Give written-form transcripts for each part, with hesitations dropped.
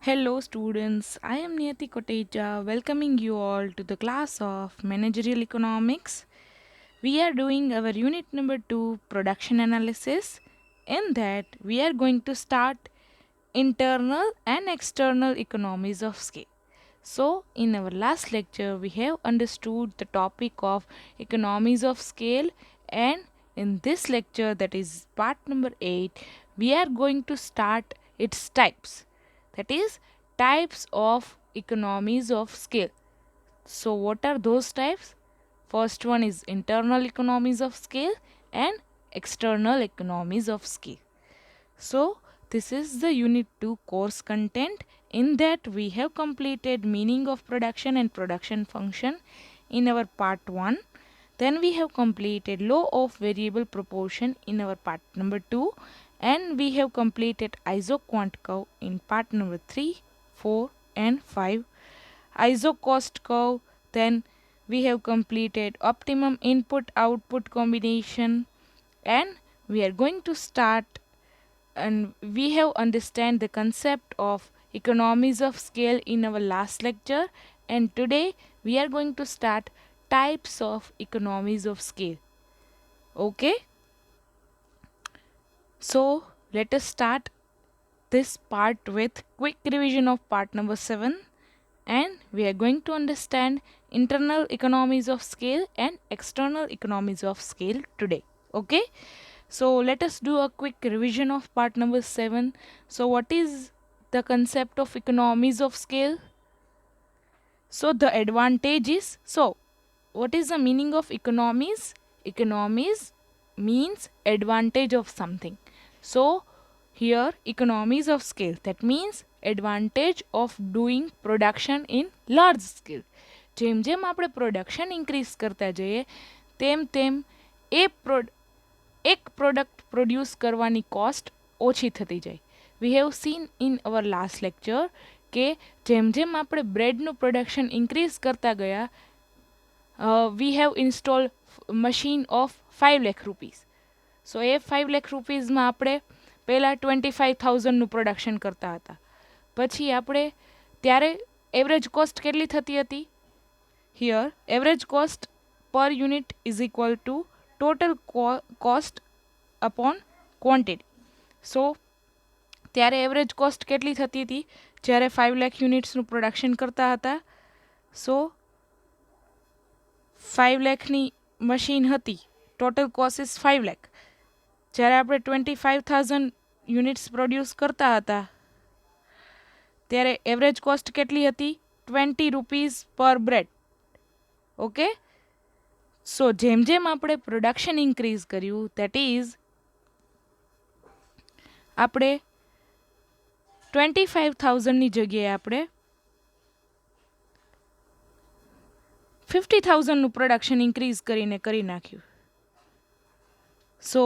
Hello, students. I am Niyati Koteja, welcoming you all to the class of Managerial Economics. We are doing our unit number 2, Production Analysis. In that, we are going to start internal and external economies of scale. So, in our last lecture, we have understood the topic of economies of scale, and in this lecture, that is part number 8, we are going to start its types. That is, types of economies of scale. So, what are those types? First one is internal economies of scale and external economies of scale. So, this is the Unit 2 course content. In that, we have completed meaning of production and production function in our part 1. Then we have completed law of variable proportion in our part number 2. And we have completed isoquant curve in part number 3, 4 and 5. Isocost curve, then we have completed optimum input output combination, and we are going to start and we have understand the concept of economies of scale in our last lecture, and today we are going to start types of economies of scale. Okay, so let us start this part with quick revision of part number 7, and we are going to understand internal economies of scale and external economies of scale today. Okay, so let us do a quick revision of part number 7. So what is the concept of economies of scale? So the advantage is, so what is the meaning of economies? Economies means advantage of something. So here economies of scale, that means advantage of doing production in large scale. જેમ જેમ આપણે production increase કરતા જઈએ તેમ તેમ એક product produce કરવાની cost ઓછી થતી જાય. We have seen in our last lecture કે જેમ જેમ આપણે બ્રેડનું પ્રોડક્શન ઇન્ક્રીઝ કરતા ગયા we have install machine of 5 lakh rupees. So એ 5 લાખ રૂપીઝમાં આપણે પહેલાં 25,000નું પ્રોડક્શન કરતા હતા. પછી આપણે ત્યારે એવરેજ કોસ્ટ કેટલી થતી હતી? Here average cost per unit is equal to total cost upon quantity. So ત્યારે એવરેજ કોસ્ટ કેટલી થતી હતી જ્યારે 5 લાખ યુનિટ્સનું પ્રોડક્શન કરતા હતા? સો 5 લાખની મશીન હતી, ટોટલ કોસ્ટ ઇઝ 5 લાખ. જ્યારે આપણે 25,000 યુનિટ્સ પ્રોડ્યુસ કરતા હતા ત્યારે એવરેજ કોસ્ટ કેટલી હતી? 20 રૂપીઝ પર બ્રેડ. ઓકે, સો જેમ જેમ આપણે પ્રોડક્શન ઇન્ક્રીઝ કર્યું, દેટ ઇઝ આપણે 25,000ની જગ્યાએ આપણે 50,000નું પ્રોડક્શન ઇન્ક્રીઝ કરીને કરી નાખ્યું. સો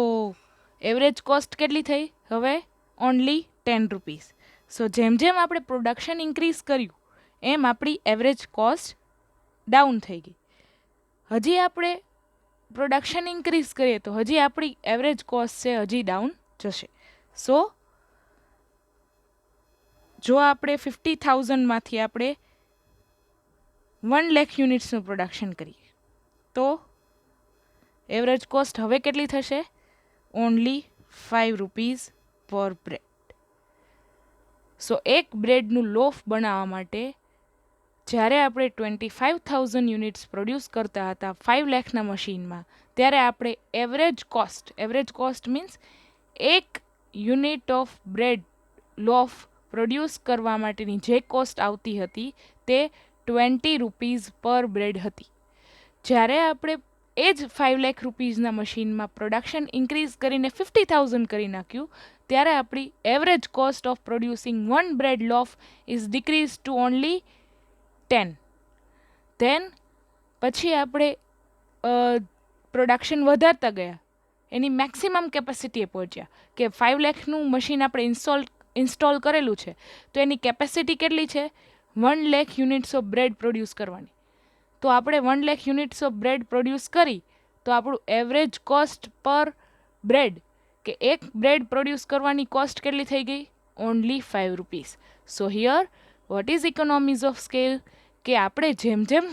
એવરેજ કોસ્ટ કેટલી થઈ? હવે ઓનલી 10 રૂપીઝ. સો જેમ જેમ આપણે પ્રોડક્શન ઇન્ક્રીઝ કર્યું એમ આપણી એવરેજ કોસ્ટ ડાઉન થઈ ગઈ. હજી આપણે પ્રોડક્શન ઇન્ક્રીઝ કરીએ તો હજી આપણી એવરેજ કોસ્ટ છે હજી ડાઉન જશે. સો જો આપણે 50,000માંથી આપણે 1 લાખ યુનિટ્સનું પ્રોડક્શન કરીએ તો એવરેજ કોસ્ટ હવે કેટલી થશે? ઓનલી 5 રૂપીઝ પર બ્રેડ. સો એક બ્રેડનું લોફ બનાવવા માટે જ્યારે આપણે 25,000 યુનિટ્સ પ્રોડ્યુસ કરતા હતા 5 લાખના મશીનમાં, ત્યારે આપણે એવરેજ કોસ્ટ મીન્સ એક યુનિટ ઓફ બ્રેડ લોફ પ્રોડ્યુસ કરવા માટેની જે કોસ્ટ આવતી હતી તે 20 રૂપીઝ પર બ્રેડ હતી. જ્યારે આપણે એ જ 5 લાખ રૂપીઝના મશીનમાં પ્રોડક્શન ઇન્ક્રીઝ કરીને 50,000 કરી નાખ્યું ત્યારે આપણી average cost of producing 1 bread loaf is decrease to only 10. Then પછી આપણે પ્રોડક્શન વધારતા ગયા, એની મેક્સિમમ કેપેસિટીએ પહોંચ્યા કે 5 લાખનું મશીન આપણે ઇન્સ્ટોલ કરેલું છે તો એની કેપેસિટી કેટલી છે? 1 lakh units of bread produce કરવાની. તો આપણે 1 lakh units of bread produce કરી તો આપણું એવરેજ કોસ્ટ પર બ્રેડ કે એક બ્રેડ પ્રોડ્યુસ કરવાની કોસ્ટ કેટલી થઈ ગઈ? only 5 rupees. So here what is economies of scale? કે આપણે જેમ જેમ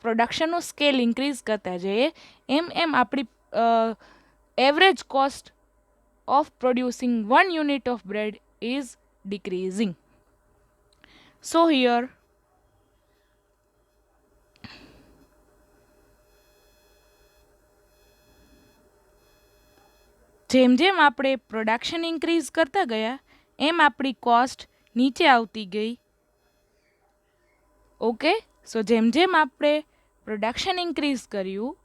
પ્રોડક્શનનો સ્કેલ ઇન્ક્રીઝ કરતા જઈએ એમ આપણી average cost of producing 1 unit of bread is decreasing. So here જેમ જેમ આપણે પ્રોડક્શન ઇન્ક્રીઝ કરતા ગયા એમ આપણી કોસ્ટ નીચે આવતી ગઈ. ઓકે, સો જેમ જેમ આપણે પ્રોડક્શન ઇન્ક્રીઝ કર્યું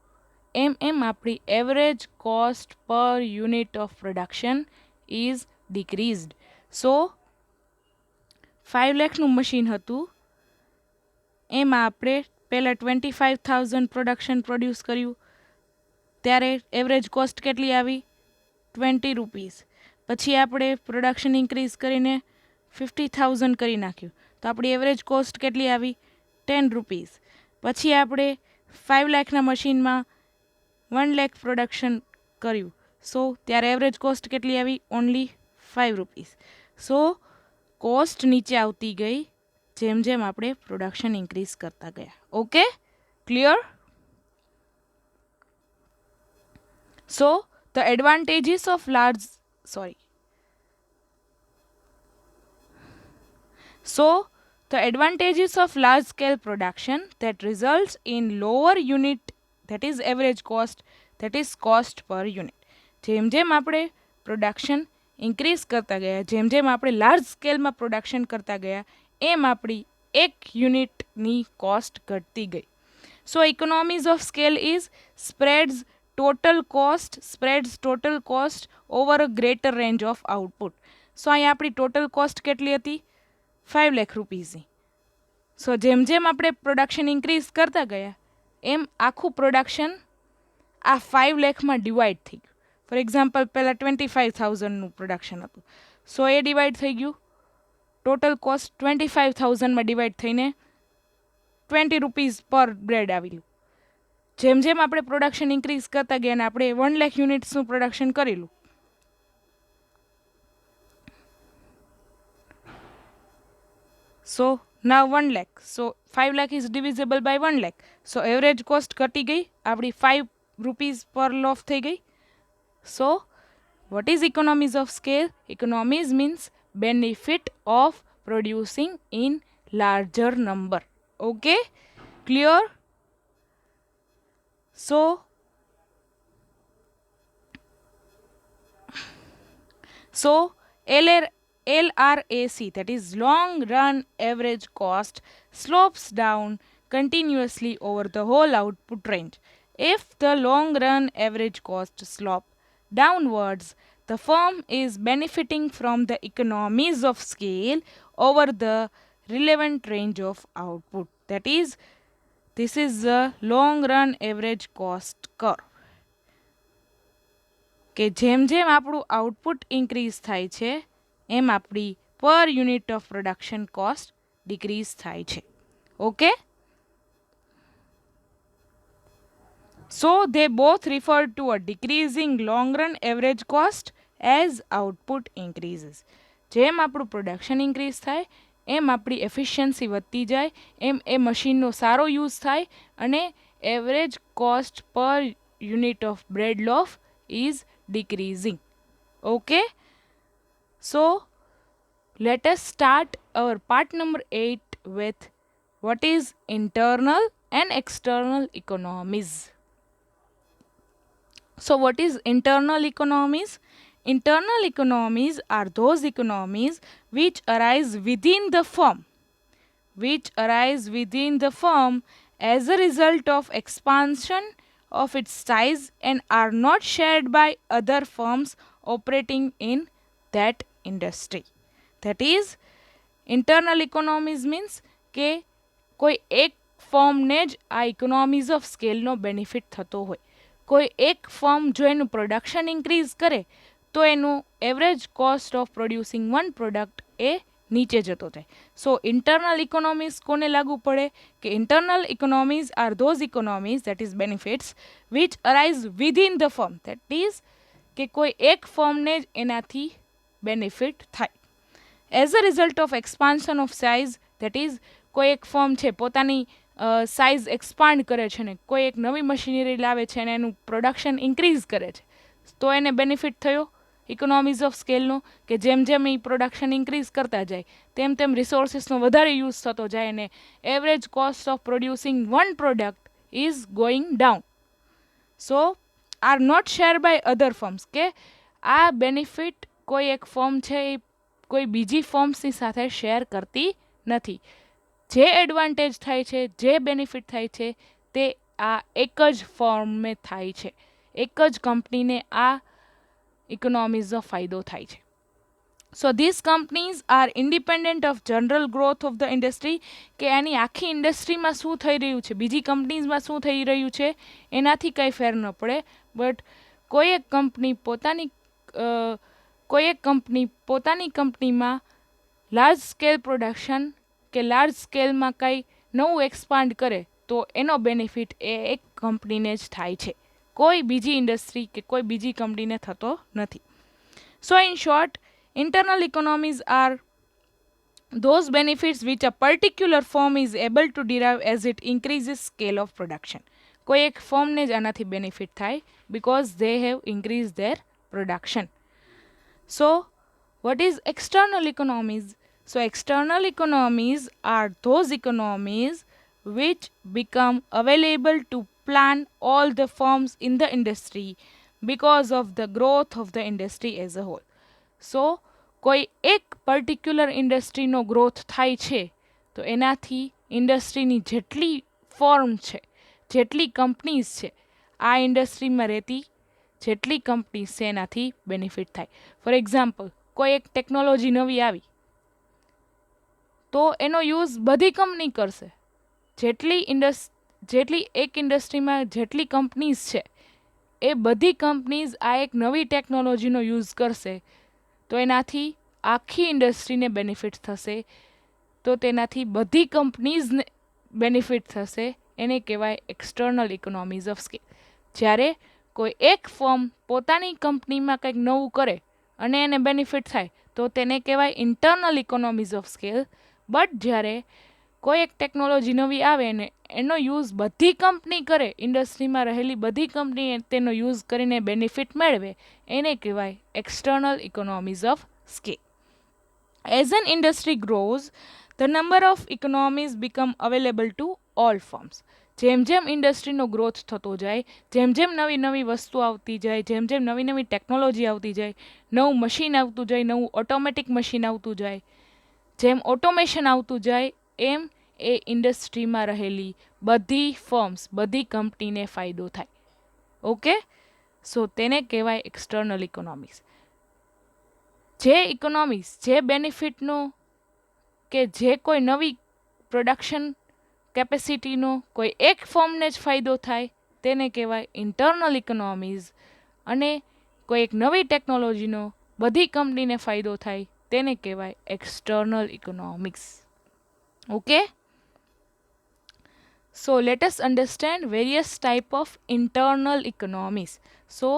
એમ આપણી average cost per unit of production is ડિક્રીઝડ. સો 5 લાખનું મશીન હતું એમાં આપણે પહેલાં 25,000 પ્રોડક્શન પ્રોડ્યુસ કર્યું ત્યારે એવરેજ કોસ્ટ કેટલી આવી? 20 રૂપીસ. પછી આપણે પ્રોડક્શન ઇન્ક્રીઝ કરીને 50,000 કરી નાખ્યું તો આપણી એવરેજ કોસ્ટ કેટલી આવી? 10 રૂપીસ. પછી આપણે 5 લાખના મશીનમાં 1 લાખ પ્રોડક્શન કર્યું સો ત્યારે એવરેજ કોસ્ટ કેટલી આવી? Only 5 rupees. સો કોસ્ટ નીચે આવતી ગઈ જેમ જેમ આપણે પ્રોડક્શન ઇન્ક્રીઝ કરતા ગયા. Okay, clear? So the advantages of large scale production that results in lower unit, that is average cost, that is cost per unit. જેમ જેમ આપણે પ્રોડક્શન ઇન્ક્રીઝ કરતા ગયા જેમ જેમ આપણે લાર્જ સ્કેલમાં પ્રોડક્શન કરતા ગયા એમ આપણી એક યુનિટની કોસ્ટ ઘટતી ગઈ. So economies of scale is spreads total cost over a greater range of output. સો અહીંયા આપણી ટોટલ કોસ્ટ કેટલી હતી? 5 લાખ રૂપીસની. સો જેમ જેમ આપણે પ્રોડક્શન ઇન્ક્રીઝ કરતા ગયા એમ આખું પ્રોડક્શન આ 5 લાખમાં ડિવાઈડ થઈ ગયું. ફોર એક્ઝામ્પલ પહેલાં 25,000નું પ્રોડક્શન હતું સો એ ડિવાઈડ થઈ ગયું. ટોટલ કોસ્ટ 25,000માં ડિવાઈડ થઈને 20 રૂપીસ પર બ્રેડ આવેલું. જેમ જેમ આપણે પ્રોડક્શન ઇન્ક્રીઝ કરતા ગયા અને આપણે 1 લાખ યુનિટ્સનું પ્રોડક્શન કરેલું સો નાવ 1 lakh. So 5 lakh is divisible by 1 lakh. So average cost ઘટી ગઈ આપણી 5 રૂપીસ પર લોફ થઈ ગઈ. સો what is economies of scale? Economies means benefit of producing in larger number. Okay, clear? So LRAC, that is long run average cost, slopes down continuously over the whole output range. If the long run average cost slope downwards, the firm is benefiting from the economies of scale over the relevant range of output. That is, this is the long run average cost curve. કે જેમ જેમ આપણું output increase થાય છે એમ આપણી પર unit of production cost decrease થાય છે. Okay, so they both refer to a decreasing long run average cost as output increases. જેમ આપણું પ્રોડક્શન ઇન્ક્રીઝ થાય એમ આપણી એફિશિયન્સી વધતી જાય એમ એ મશીનનો સારો યુઝ થાય અને average cost per unit of bread loaf is decreasing. Okay, so let us start our part number 8 with what is internal and external economies. So what is internal economies? Internal economies are those economies which arise within the firm as a result of expansion of its size and are not shared by other firms operating in that industry. That is, internal economies means કે કોઈ એક ફર્મને જ આ economies of સ્કેલનો benefit થતો હોય. કોઈ એક ફર્મ જો એનું પ્રોડક્શન ઇન્ક્રીઝ કરે તો એનું average cost of producing one product એ નીચે જતો જાય. સો ઇન્ટરનલ ઇકોનોમીઝ કોને લાગુ પડે? કે internal economies R those economies that is benefits which arise within the firm. That is કે કોઈ એક ફર્મને જ એનાથી બેનિફિટ થાય. As a result of expansion of size, that is કોઈ એક ફર્મ છે પોતાની સાઇઝ એક્સપાન્ડ કરે છે ને કોઈ એક નવી મશીનરી લાવે છે અને એનું પ્રોડક્શન ઇન્ક્રીઝ કરે છે, તો એને બેનિફિટ થયો ઇકોનોમીઝ ઓફ સ્કેલનો, કે જેમ જેમ એ પ્રોડક્શન ઇન્ક્રીઝ કરતા જાય તેમ તેમ રિસોર્સિસનો વધારે યુઝ થતો જાય અને average cost of producing one product is going down. So are not share by other firms, કે આ બેનિફિટ કોઈ એક ફર્મ છે એ કોઈ બીજી ફર્મ્સની સાથે શેર કરતી નથી. જે એડવાન્ટેજ થાય છે, જે બેનિફિટ થાય છે, તે આ એક જ ફર્મને થાય છે, એક જ કંપનીને આ ઇકોનોમીઝનો ફાયદો થાય છે. So this companies R independent of general growth of the industry, કે આની આખી ઇન્ડસ્ટ્રીમાં શું થઈ રહ્યું છે, બીજી કંપનીઝમાં શું થઈ રહ્યું છે એનાથી કંઈ ફેર ન પડે, બટ કોઈ એક કંપની પોતાની કંપનીમાં લાર્જ સ્કેલ પ્રોડક્શન કે લાર્જ સ્કેલમાં કંઈ નવું એક્સપાન્ડ કરે તો એનો બેનિફિટ એ એક કંપનીને જ થાય છે, કોઈ બીજી ઇન્ડસ્ટ્રી કે કોઈ બીજી કંપનીને થતો નથી. સો in short, internal economies are those benefits which a particular firm is able to derive as it increases scale of production. કોઈ એક ફર્મને જ આનાથી બેનિફિટ થાય because they have increased their production. So what is external economies? So external economies are those economies which become available to plan all the firms in the industry because of the growth of the industry as a whole. સો કોઈ એક particular ઇન્ડસ્ટ્રીનો growth થાય છે તો એનાથી ઇન્ડસ્ટ્રીની જેટલી firm છે, જેટલી companies છે, આ ઇન્ડસ્ટ્રીમાં રહેતી જેટલી કંપનીઝ છે એનાથી બેનિફિટ થાય. ફોર એક્ઝામ્પલ, કોઈ એક ટેકનોલોજી નવી આવી તો એનો યુઝ બધી કંપની કરશે. જેટલી એક ઇન્ડસ્ટ્રીમાં જેટલી કંપનીઝ છે એ બધી કંપનીઝ આ એક નવી ટેકનોલોજીનો યુઝ કરશે તો એનાથી આખી ઇન્ડસ્ટ્રીને બેનિફિટ થશે, તો તેનાથી બધી કંપનીઝને બેનિફિટ થશે. એને કહેવાય એક્સટર્નલ ઇકોનોમીઝ ઓફ સ્કેલ. જ્યારે કોઈ એક ફર્મ પોતાની કંપનીમાં કંઈક નવું કરે અને એને બેનિફિટ થાય તો તેને કહેવાય internal economies of scale. But જ્યારે કોઈ એક ટેકનોલોજી નવી આવે ને એનો યુઝ બધી કંપની કરે, ઇન્ડસ્ટ્રીમાં રહેલી બધી કંપની તેનો યુઝ કરીને બેનિફિટ મેળવે, એને કહેવાય external economies of scale. As an industry grows, the number of economies become available to all firms. જેમ જેમ ઇન્ડસ્ટ્રીનો ગ્રોથ થતો જાય, જેમ જેમ નવી નવી વસ્તુ આવતી જાય, જેમ જેમ નવી નવી ટેકનોલોજી આવતી જાય, નવું મશીન આવતું જાય, નવું ઓટોમેટિક મશીન આવતું જાય, જેમ ઓટોમેશન આવતું જાય, એમ એ ઇન્ડસ્ટ્રીમાં રહેલી બધી ફર્મ્સ, બધી કંપનીને ફાયદો થાય. ઓકે, સો તેને કહેવાય એક્સટર્નલ ઇકોનોમીઝ. જે ઇકોનોમીઝ, જે બેનિફિટનો કે જે કોઈ નવી પ્રોડક્શન કેપેસિટીનો કોઈ એક ફર્મને જ ફાયદો થાય તેને કહેવાય ઇન્ટરનલ ઇકોનોમીઝ, અને કોઈ એક નવી ટેકનોલોજીનો બધી કંપનીને ફાયદો થાય તેને કહેવાય external economics. Okay, so let us understand various type of internal economies. So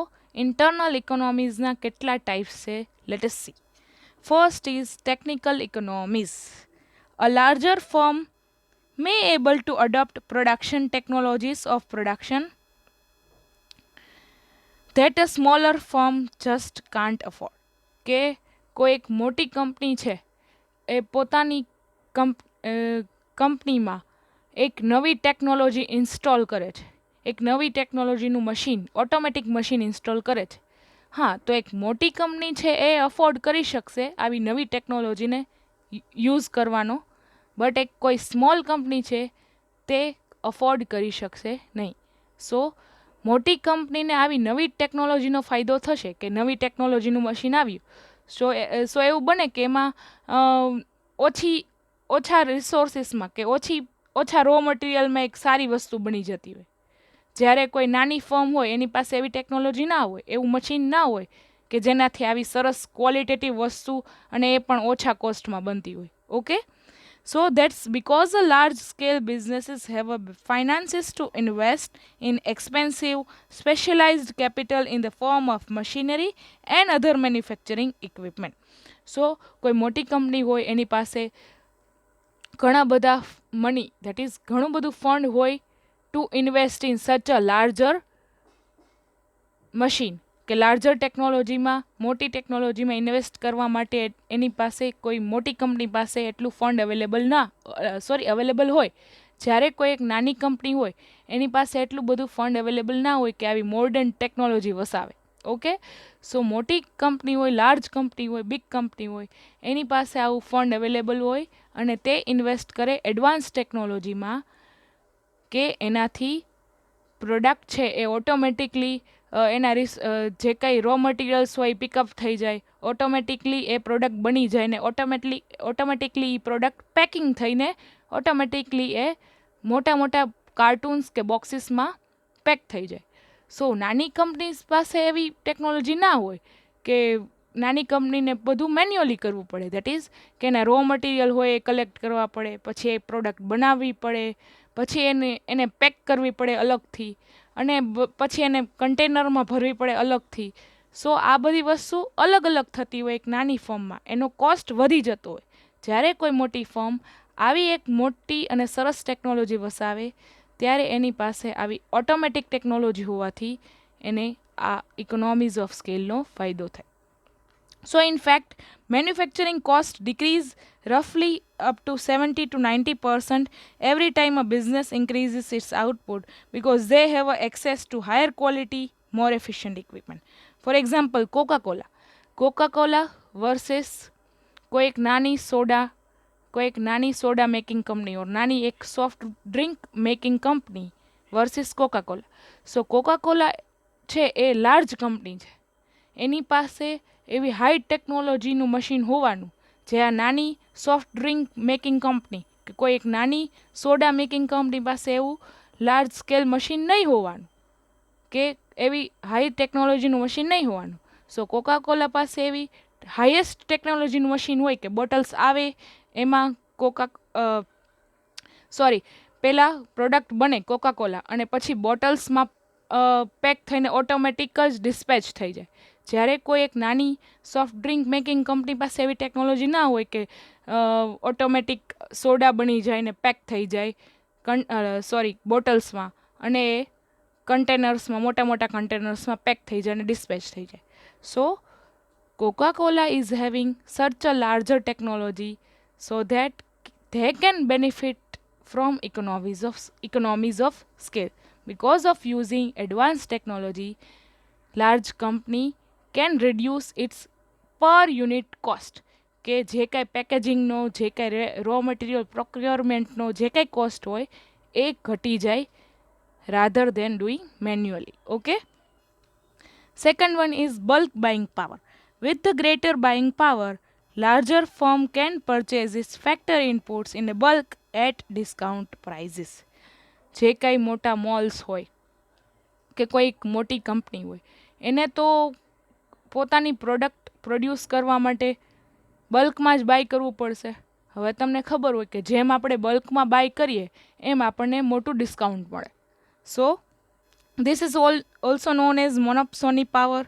internal ઇકોનોમીઝના કેટલા ટાઈપ્સ છે, let us see. First is technical economies. A larger firm may able to adopt production technologies of production that a smaller firm just can't afford. કે કોઈ એક મોટી company છે એ પોતાની કંપનીમાં એક નવી ટેકનોલોજી ઇન્સ્ટોલ કરે છે, એક નવી ટેકનોલોજીનું મશીન, ઓટોમેટિક મશીન ઇન્સ્ટોલ કરે છે. હા, તો એક મોટી કંપની છે એ અફોર્ડ કરી શકશે આવી નવી ટેકનોલોજીને યુઝ કરવાનો, બટ એક કોઈ સ્મોલ કંપની છે તે અફોર્ડ કરી શકશે નહીં. સો મોટી કંપનીને આવી નવી ટેકનોલોજીનો ફાયદો થશે કે નવી ટેકનોલોજીનું મશીન આવ્યું, સો એવું બને કે એમાં ઓછા રિસોર્સિસમાં કે ઓછા રો મટીરિયલમાં એક સારી વસ્તુ બની જતી હોય. જ્યારે કોઈ નાની ફર્મ હોય એની પાસે એવી ટેકનોલોજી ના હોય, એવું મશીન ના હોય કે જેનાથી આવી સરસ ક્વોલિટેટિવ વસ્તુ અને એ પણ ઓછા કોસ્ટમાં બનતી હોય. Okay, so that's because a large scale businesses have a finances to invest in expensive specialized capital in the form of machinery and other manufacturing equipment. સો કોઈ મોટી કંપની હોય એની પાસે ઘણા બધા મની, દેટ ઇઝ ઘણું બધું ફંડ હોય two invest in such a larger machine, કે લાર્જર ટેકનોલોજીમાં, મોટી ટેકનોલોજીમાં ઇન્વેસ્ટ કરવા માટે એની પાસે કોઈ મોટી કંપની પાસે એટલું ફંડ અવેલેબલ હોય. જ્યારે કોઈ એક નાની કંપની હોય એની પાસે એટલું બધું ફંડ અવેલેબલ ના હોય કે આવી મોડર્ન ટેકનોલોજી વસાવે. ઓકે, સો મોટી કંપની હોય, લાર્જ કંપની હોય, બિગ કંપની હોય, એની પાસે આવું ફંડ અવેલેબલ હોય અને તે ઇન્વેસ્ટ કરે એડવાન્સ ટેકનોલોજીમાં, કે એનાથી પ્રોડક્ટ છે એ ઓટોમેટિકલી એના જે કંઈ રો મટીરિયલ્સ હોય પિકઅપ થઈ જાય, ઓટોમેટિકલી એ પ્રોડક્ટ બની જાય ને ઓટોમેટિકલી એ પ્રોડક્ટ પેકિંગ થઈને ઓટોમેટિકલી એ મોટા મોટા કાર્ટૂન્સ કે બોક્સીસમાં પેક થઈ જાય. સો નાની કંપનીઝ પાસે એવી ટેકનોલોજી ના હોય, કે નાની કંપનીને બધું મેન્યુઅલી કરવું પડે, દેટ ઇઝ કે એના રો મટીરિયલ હોય એ કલેક્ટ કરવા પડે, પછી એ પ્રોડક્ટ બનાવવી પડે, પછી એને પેક કરવી પડે અલગથી, અને પછી એને કન્ટેનરમાં ભરવી પડે અલગથી. સો આ બધી વસ્તુ અલગ અલગ થતી હોય એક નાની ફર્મમાં, એનો કોસ્ટ વધી જતો હોય. જ્યારે કોઈ મોટી ફર્મ આવી એક મોટી અને સરસ ટેકનોલોજી વસાવે ત્યારે એની પાસે આવી ઓટોમેટિક ટેકનોલોજી હોવાથી એને આ ઇકોનોમીઝ ઓફ સ્કેલનો ફાયદો થાય. So in fact, manufacturing cost decrease roughly up to 70 to 90% every time a business increases its output, because they have access to higher quality, more efficient equipment. For example, Coca-Cola. Coca-Cola versus कोई एक नानी soda making company और नानी एक soft drink making company versus Coca-Cola. So Coca-Cola છે એ large company છે, એની પાસે એવી હાઈ ટેકનોલોજીનું મશીન હોવાનું જે આ નાની સોફ્ટ ડ્રિંક મેકિંગ કંપની કે કોઈ એક નાની સોડા મેકિંગ કંપની પાસે એવું લાર્જ સ્કેલ મશીન નહીં હોવાનું, કે એવી હાઈ ટેકનોલોજીનું મશીન નહીં હોવાનું. સો કોકાકોલા પાસે એવી હાઈએસ્ટ ટેકનોલોજીનું મશીન હોય કે બોટલ્સ આવે એમાં પહેલાં પ્રોડક્ટ બને કોકાકોલા અને પછી બોટલ્સમાં પેક થઈને ઓટોમેટિક જ ડિસ્પેચ થઈ જાય. જ્યારે કોઈ એક નાની સોફ્ટ ડ્રિંક મેકિંગ કંપની પાસે એવી ટેકનોલોજી ના હોય કે ઓટોમેટિક સોડા બની જાય ને પેક થઈ જાય બોટલ્સમાં, અને એ કન્ટેનર્સમાં, મોટા મોટા કન્ટેનર્સમાં પેક થઈ જાય અને ડિસ્પેચ થઈ જાય. સો Coca-Cola is having such a larger technology so that they can benefit from economies of scale. Because of using advanced technology, large company can reduce its per unit cost. કે જે કાંઈ પેકેજિંગનો, જે કાંઈ રો મટીરિયલ પ્રોક્યોરમેન્ટનો જે કાંઈ cost હોય એ ઘટી જાય, rather than doing manually. Okay. Second one is bulk buying power. With the greater buying power, larger firm can purchase its factor inputs in a bulk at discount prices. જે કાંઈ મોટા moles હોય કે કોઈક મોટી કંપની હોય એને તો પોતાની પ્રોડક્ટ પ્રોડ્યુસ કરવા માટે બલ્કમાં જ બાય કરવું પડશે. હવે તમને ખબર હોય કે જેમ આપણે બલ્કમાં બાય કરીએ એમ આપણને મોટું ડિસ્કાઉન્ટ મળે. સો this is also known as monopoly power.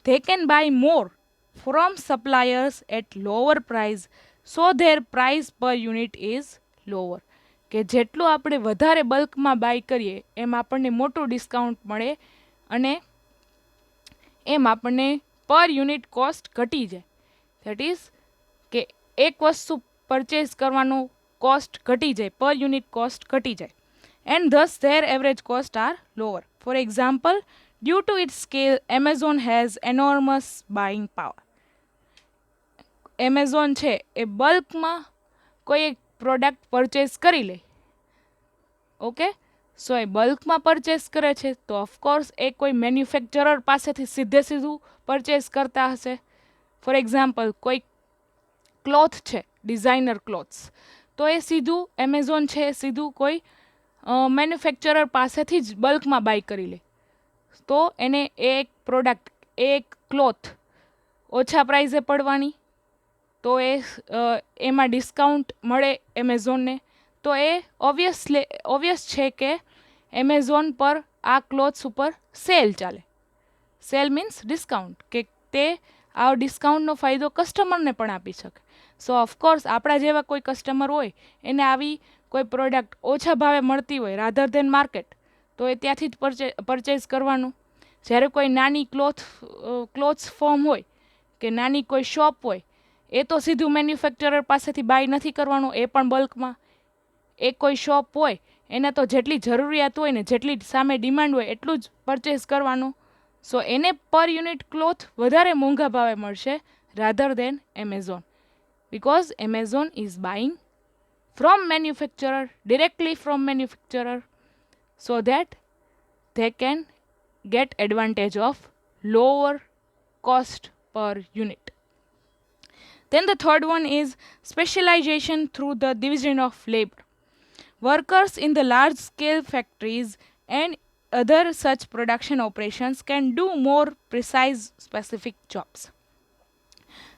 They can buy more from suppliers at lower price, so their price per unit is lower. કે જેટલું આપણે વધારે બલ્કમાં બાય કરીએ એમ આપણને મોટું ડિસ્કાઉન્ટ મળે અને એમ આપણને પર યુનિટ કોસ્ટ ઘટી જાય. દેટ ઇઝ કે એક વસ્તુ પરચેઝ કરવાનો કોસ્ટ ઘટી જાય, પર યુનિટ કોસ્ટ ઘટી જાય. And thus their average costs are lower. For example, due to its scale, Amazon has enormous buying power. Amazon છે એ બલ્કમાં કોઈ એક પ્રોડક્ટ પરચેસ કરી લે. ઓકે, સો એ બલ્કમાં પરચેસ કરે છે તો ઓફકોર્સ એ કોઈ મેન્યુફેક્ચરર પાસેથી સીધું પરચેસ કરતા હશે. ફોર એક્ઝામ્પલ, કોઈ ક્લોથ છે, ડિઝાઇનર ક્લોથ્સ, તો એ સીધું એમેઝોન છે એ સીધું કોઈ મેન્યુફેક્ચરર પાસેથી જ બલ્કમાં બાય કરી લે, તો એને એક પ્રોડક્ટ, એક ક્લોથ ઓછા પ્રાઇઝે પડવાની, તો એમાં ડિસ્કાઉન્ટ મળે એમેઝોનને, તો એ ઓબ્વિયસ છે કે એમેઝોન પર આ ક્લોથ્સ ઉપર સેલ ચાલે. સેલ મીન્સ ડિસ્કાઉન્ટ, કે તે આ ડિસ્કાઉન્ટનો ફાયદો કસ્ટમરને પણ આપી શકે. સો ઓફકોર્સ આપણા જેવા કોઈ કસ્ટમર હોય એને આવી કોઈ પ્રોડક્ટ ઓછા ભાવે મળતી હોય રાધર ધેન માર્કેટ, તો એ ત્યાંથી જ પરચેઝ કરવાનું. જ્યારે કોઈ નાની ક્લોથ્સ ફોર્મ હોય કે નાની કોઈ શોપ હોય, એ તો સીધું મેન્યુફેક્ચરર પાસેથી બાય નથી કરવાનું, એ પણ બલ્કમાં. એ કોઈ શોપ હોય એને તો જેટલી જરૂરિયાત હોય ને જેટલી સામે ડિમાન્ડ હોય એટલું જ પરચેઝ કરવાનું. સો એને પર યુનિટ ક્લોથ વધારે મોંઘા ભાવે મળશે rather then Amazon, because Amazon is buying from manufacturer, directly from manufacturer, so that they can get advantage of lower cost per unit. Then the third one is specialization through the division of labor. Workers in the large scale factories and other such production operations can do more precise specific jobs.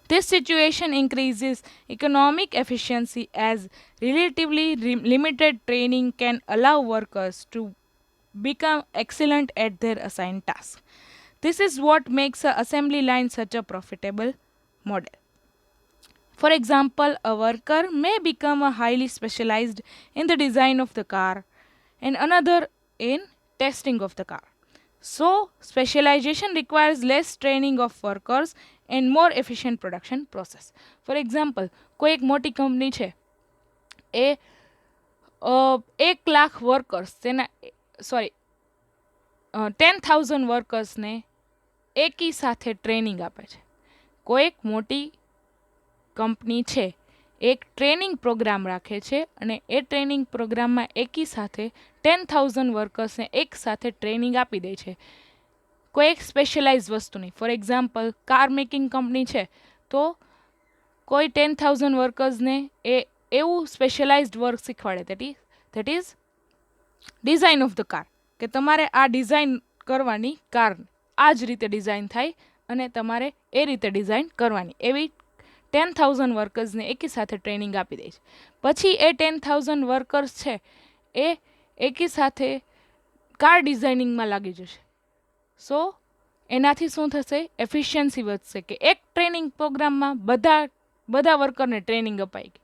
This situation increases economic efficiency as relatively limited training can allow workers to become excellent at their assigned tasks. This is what makes an assembly line such a profitable model. For example, a worker may become a highly specialized in the design of the car and another in testing of the car. So, specialization requires less training of workers and more efficient production process. For example, કોઈ એક મોટી company છે, એ 1,00,000 workers તેના 10,000 વર્કર્સને એકી સાથે training આપે છે. કોઈ એક મોટી કંપની છે, એક ટ્રેનિંગ પ્રોગ્રામ રાખે છે અને એ ટ્રેનિંગ પ્રોગ્રામમાં એકી સાથે 10,000 વર્કર્સને એક સાથે ટ્રેનિંગ આપી દે છે કોઈ એક સ્પેશિયલાઇઝ વસ્તુની. For example, car making company છે, તો કોઈ 10,000 વર્કર્સને એ એવું સ્પેશિયલાઇઝડ વર્ક શીખવાડે, that is design of the car, કે તમારે આ ડિઝાઇન કરવાની, કાર આ જ રીતે ડિઝાઇન થાય અને તમારે એ રીતે ડિઝાઇન કરવાની, એવી 10,000 વર્કર્સને એકી સાથે ટ્રેનિંગ આપી દે છે. પછી એ 10,000 વર્કર્સ છે એ એકી સાથે કાર ડિઝાઇનિંગમાં લાગી જશે. સો એનાથી શું થશે? એફિશિયન્સી વધશે, કે એક ટ્રેનિંગ પ્રોગ્રામમાં બધા વર્કરને ટ્રેનિંગ અપાઈ ગઈ.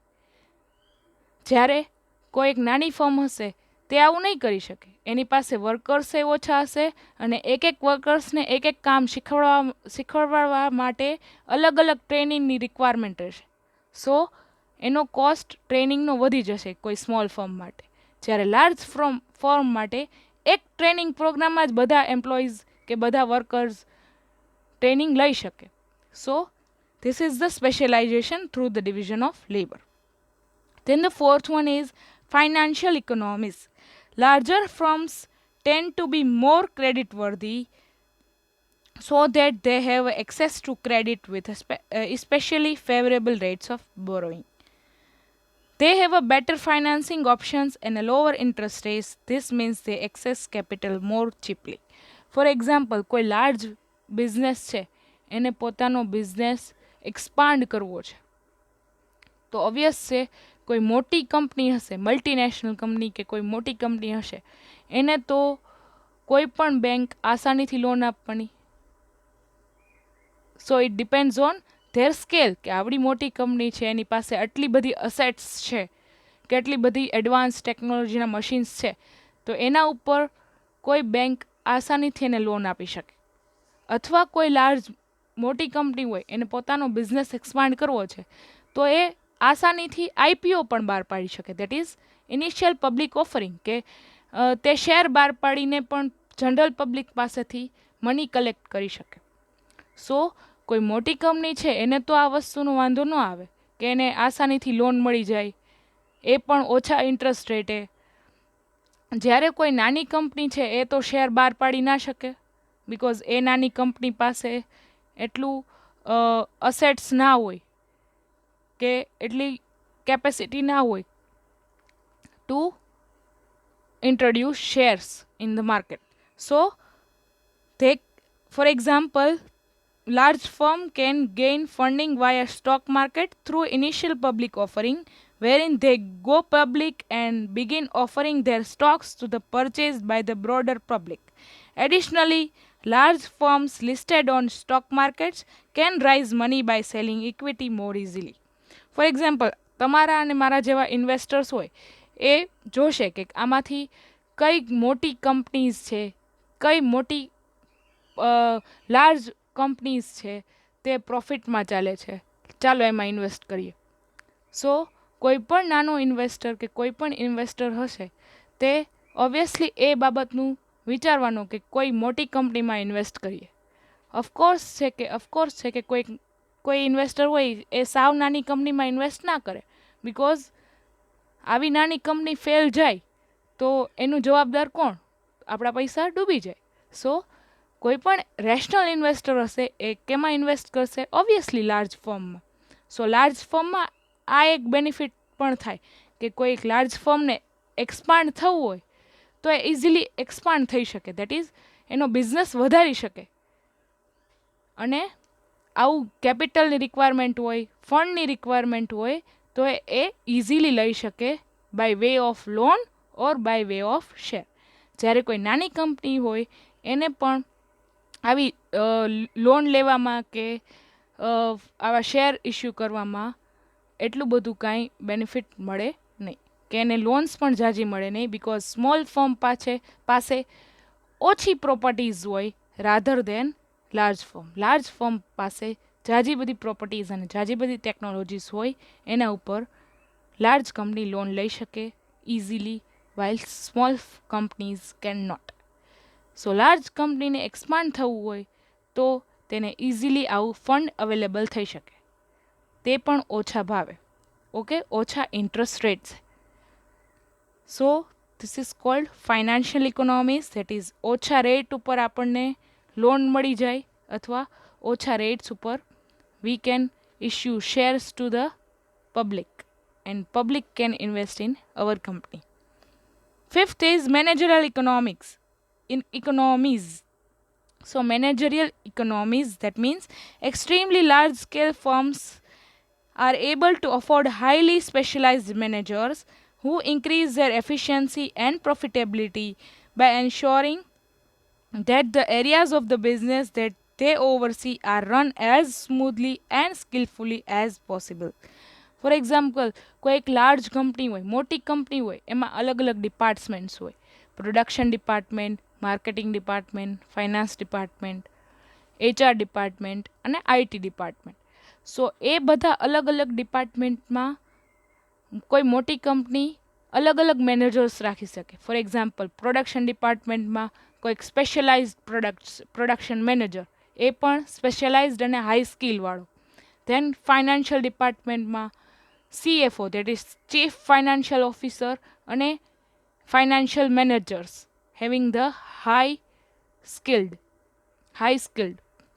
જ્યારે કોઈ એક નાની ફર્મ હશે તે આવું નહીં કરી શકે, એની પાસે વર્કર્સ ઓછા હશે અને એક વર્કર્સને એક કામ શીખવાડવા માટે અલગ અલગ ટ્રેનિંગની રિક્વાયરમેન્ટ રહેશે. સો એનો કોસ્ટ ટ્રેનિંગનો વધી જશે કોઈ સ્મોલ ફર્મ માટે. જ્યારે લાર્જ ફર્મ માટે એક ટ્રેનિંગ પ્રોગ્રામમાં જ બધા એમ્પ્લોઈઝ કે બધા વર્કર્સ ટ્રેનિંગ લઈ શકે. સો this is the specialisation through the division of labour. Then the fourth one is financial economics. Larger firms tend to be more credit worthy so that they have access to credit with especially favorable rates of borrowing. They have a better financing options and a lower interest rates. This means they access capital more cheaply. For example, કોઈ large business છે, એને પોતાનો business expand કરવો છે, તો obvious છે કોઈ મોટી કંપની હશે, મલ્ટીનેશનલ કંપની કે કોઈ મોટી કંપની હશે, એને તો કોઈ પણ બેંક આસાનીથી લોન આપવાની. So it depends on there scale, કે આવડી મોટી કંપની છે, એની પાસે આટલી બધી અસેટ્સ છે, કે આટલી બધી એડવાન્સ ટેકનોલોજીના મશીન્સ છે, તો એના ઉપર કોઈ બેંક આસાનીથી એને લોન આપી શકે. અથવા કોઈ લાર્જ મોટી કંપની હોય, એને પોતાનો બિઝનેસ એક્સપાન્ડ કરવો છે, તો એ આસાનીથી આઈપીઓ પણ બહાર પાડી શકે, that is initial public offering, કે તે શેર બહાર પાડીને પણ જનરલ પબ્લિક પાસેથી મની કલેક્ટ કરી શકે. સો કોઈ મોટી કંપની છે એને તો આ વસ્તુનો વાંધો ન આવે કે એને આસાનીથી લોન મળી જાય, એ પણ ઓછા ઇન્ટરેસ્ટ રેટે. જ્યારે કોઈ નાની કંપની છે એ તો શેર બહાર પાડી ના શકે, બિકોઝ એ નાની કંપની પાસે એટલું અસેટ્સ ના હોય, કે એટલી કેપેસિટી ના હોય two introduce shares in the market. So, for example, large firm can gain funding via stock market through initial public offering, wherein they go public and begin offering their stocks to the purchased by the broader public. Additionally, Large firms listed on stock markets can raise money by selling equity more easily. For example, તમારા અને મારા જેવા investors હોય એ જોશે કે આમાંથી કઈ મોટી કંપનીઝ છે, કઈ મોટી લાર્જ કંપનીઝ છે તે પ્રોફિટમાં ચાલે છે, ચાલો એમાં ઇન્વેસ્ટ કરીએ. સો કોઈ પણ નાનો ઇન્વેસ્ટર કે કોઈ પણ ઇન્વેસ્ટર હશે તે ઓબ્વિયસલી એ બાબતનું વિચારવાનું કે કોઈ મોટી કંપનીમાં ઇન્વેસ્ટ કરીએ. ઓફકોર્સ છે કે કોઈ ઇન્વેસ્ટર હોય એ સાવ નાની કંપનીમાં ઇન્વેસ્ટ ના કરે, બિકોઝ આવી નાની કંપની ફેલ જાય તો એનું જવાબદાર કોણ? આપણા પૈસા ડૂબી જાય. સો કોઈ પણ રેશનલ ઇન્વેસ્ટર હશે એ કેમાં ઇન્વેસ્ટ કરશે? ઓબ્વિયસલી લાર્જ ફર્મમાં. સો લાર્જ ફર્મમાં આ એક બેનિફિટ પણ થાય કે કોઈ એક લાર્જ ફર્મને એક્સપાન્ડ થવું હોય તો એ ઇઝીલી એક્સપાન્ડ થઈ શકે, દેટ ઇઝ એનો બિઝનેસ વધારી શકે. અને આવું કેપિટલની રિક્વાયરમેન્ટ હોય, ફંડની રિક્વાયરમેન્ટ હોય તો એ ઇઝીલી લઈ શકે by way of loan or by way of share. જ્યારે કોઈ નાની કંપની હોય એને પણ આવી લોન લેવામાં કે આવા શેર ઇસ્યુ કરવામાં એટલું બધું કાંઈ બેનિફિટ મળે નહીં, કે એને લોન્સ પણ ઝાઝી મળે નહીં, બિકોઝ સ્મોલ ફર્મ પાસે ઓછી પ્રોપર્ટીઝ હોય રાધર દેન લાર્જ ફર્મ. લાર્જ ફર્મ પાસે ઝાઝી બધી પ્રોપર્ટીઝ અને ઝાઝી બધી ટેકનોલોજીસ હોય, એના ઉપર લાર્જ કંપની લોન લઈ શકે easily, while small companies can not. So large કંપનીને એક્સપાન્ડ થવું હોય તો તેને ઇઝીલી આવું ફંડ અવેલેબલ થઈ શકે, તે પણ ઓછા ભાવે, ઓકે, ઓછા interest rates. So this is called financial economics, that is ઓછા રેટ ઉપર આપણને લોન મળી જાય અથવા ઓછા રેટ્સ ઉપર we can issue shares to the public and public can invest in our company. Fifth is managerial economics in economies. So managerial economies, that means extremely large scale firms are able to afford highly specialized managers who increase their efficiency and profitability by ensuring that the areas of the business that they oversee are run as smoothly and skillfully as possible. For example, કોઈ એક large company હોય, મોટી company હોય, એમાં અલગ અલગ departments હોય, production department, marketing department, finance department, HR department અને IT ડિપાર્ટમેન્ટ. સો એ બધા અલગ અલગ ડિપાર્ટમેન્ટમાં કોઈ મોટી કંપની અલગ અલગ મેનેજર્સ રાખી શકે. ફોર એક્ઝામ્પલ, પ્રોડક્શન ડિપાર્ટમેન્ટમાં કોઈક સ્પેશિયલાઇઝડ પ્રોડક્શન મેનેજર, એ પણ સ્પેશિયલાઇઝડ અને હાઈ સ્કિલવાળો. ધેન ફાઇનાન્શિયલ ડિપાર્ટમેન્ટમાં CFO, that is Chief Financial Officer, અને financial managers having the high skilled.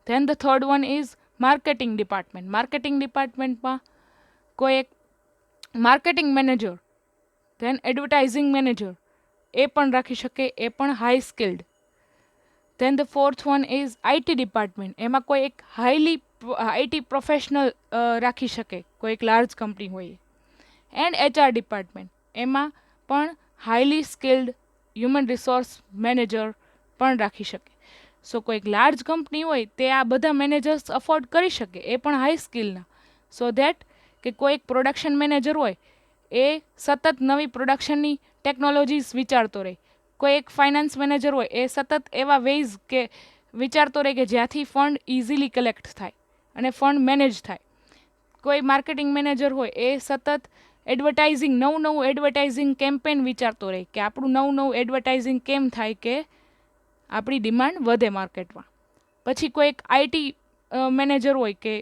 Then the third one is marketing department. Marketing department માં કોઈ એક marketing manager, then advertising manager, એ પણ રાખી શકે, એ પણ high skilled. Then the fourth one is IT department. એમાં કોઈ એક highly IT professional રાખી શકે, કોઈ એક લાર્જ કંપની હોય. એન્ડ HR ડિપાર્ટમેન્ટ, એમાં પણ highly skilled human resource manager પણ રાખી શકે. સો કોઈ એક લાર્જ કંપની હોય તે આ બધા મેનેજર્સ અફોર્ડ કરી શકે, એ પણ હાઈ સ્કિલના. સો દેટ કે કોઈ એક પ્રોડક્શન મેનેજર હોય એ સતત નવી પ્રોડક્શનની ટેકનોલોજીસ વિચારતો રહે. કોઈ એક ફાઇનાન્સ મેનેજર હોય એ સતત એવા વેઝ કે વિચારતો રહે કે જ્યાંથી ફંડ ઇઝીલી કલેક્ટ થાય અને ફંડ મેનેજ થાય. કોઈ માર્કેટિંગ મેનેજર હોય એ સતત એડવર્ટાઇઝિંગ, નવું એડવર્ટાઇઝિંગ કેમ્પેન વિચારતો રહે કે આપણું નવું એડવર્ટાઇઝિંગ કેમ થાય કે આપણી ડિમાન્ડ વધે માર્કેટમાં. પછી કોઈ એક IT મેનેજર હોય કે